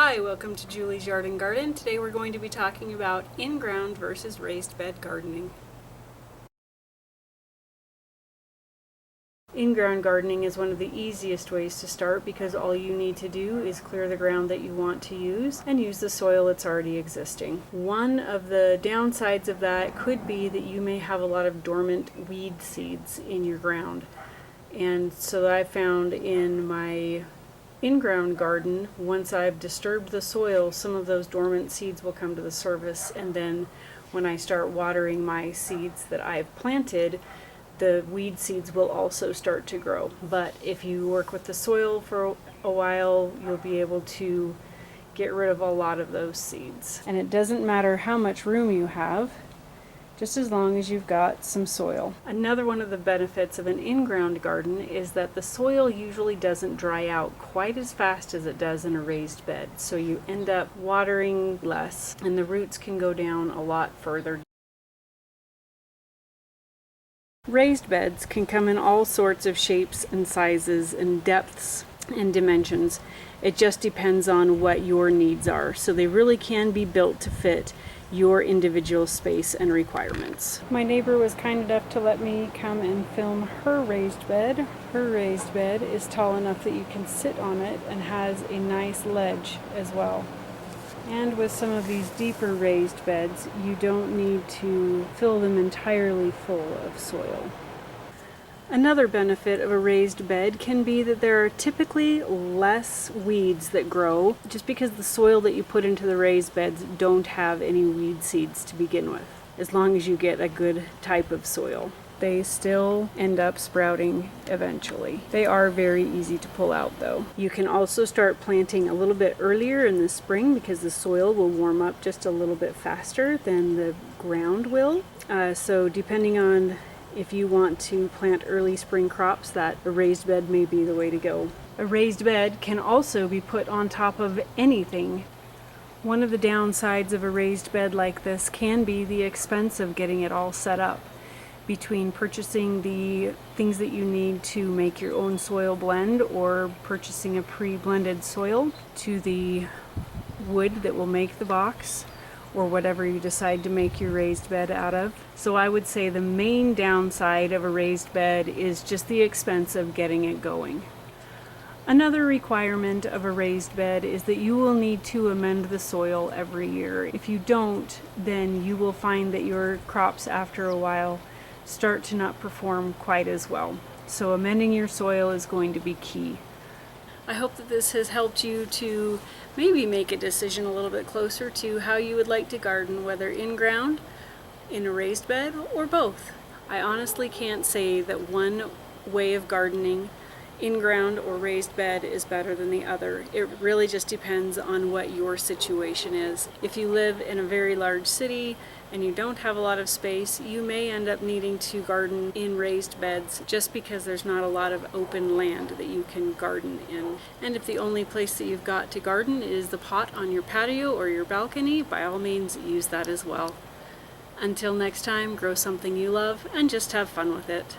Hi, welcome to Julie's Yard and Garden. Today we're going to be talking about in-ground versus raised bed gardening. In-ground gardening is one of the easiest ways to start because all you need to do is clear the ground that you want to use and use the soil that's already existing. One of the downsides of that could be that you may have a lot of dormant weed seeds in your ground. And so I found in my in-ground garden, once I've disturbed the soil, some of those dormant seeds will come to the surface, and then when I start watering my seeds that I've planted, the weed seeds will also start to grow. But if you work with the soil for a while, you'll be able to get rid of a lot of those seeds. And it doesn't matter how much room you have, just as long as you've got some soil. Another one of the benefits of an in-ground garden is that the soil usually doesn't dry out quite as fast as it does in a raised bed. So you end up watering less and the roots can go down a lot further. Raised beds can come in all sorts of shapes and sizes and depths and dimensions. It just depends on what your needs are. So they really can be built to fit your individual space and requirements. My neighbor was kind enough to let me come and film her raised bed. Her raised bed is tall enough that you can sit on it and has a nice ledge as well. And with some of these deeper raised beds, you don't need to fill them entirely full of soil. Another benefit of a raised bed can be that there are typically less weeds that grow just because the soil that you put into the raised beds don't have any weed seeds to begin with. As long as you get a good type of soil, they still end up sprouting eventually. They are very easy to pull out though. You can also start planting a little bit earlier in the spring because the soil will warm up just a little bit faster than the ground will. So depending on if you want to plant early spring crops, that a raised bed may be the way to go. A raised bed can also be put on top of anything. One of the downsides of a raised bed like this can be the expense of getting it all set up. Between purchasing the things that you need to make your own soil blend or purchasing a pre-blended soil, to the wood that will make the box, or whatever you decide to make your raised bed out of. So I would say the main downside of a raised bed is just the expense of getting it going. Another requirement of a raised bed is that you will need to amend the soil every year. If you don't, then you will find that your crops after a while start to not perform quite as well. So amending your soil is going to be key. I hope that this has helped you to maybe make a decision a little bit closer to how you would like to garden, whether in ground, in a raised bed, or both. I honestly can't say that one way of gardening, in ground or raised bed, is better than the other. It really just depends on what your situation is. If you live in a very large city and you don't have a lot of space, you may end up needing to garden in raised beds just because there's not a lot of open land that you can garden in. And if the only place that you've got to garden is the pot on your patio or your balcony, by all means use that as well. Until next time, grow something you love and just have fun with it.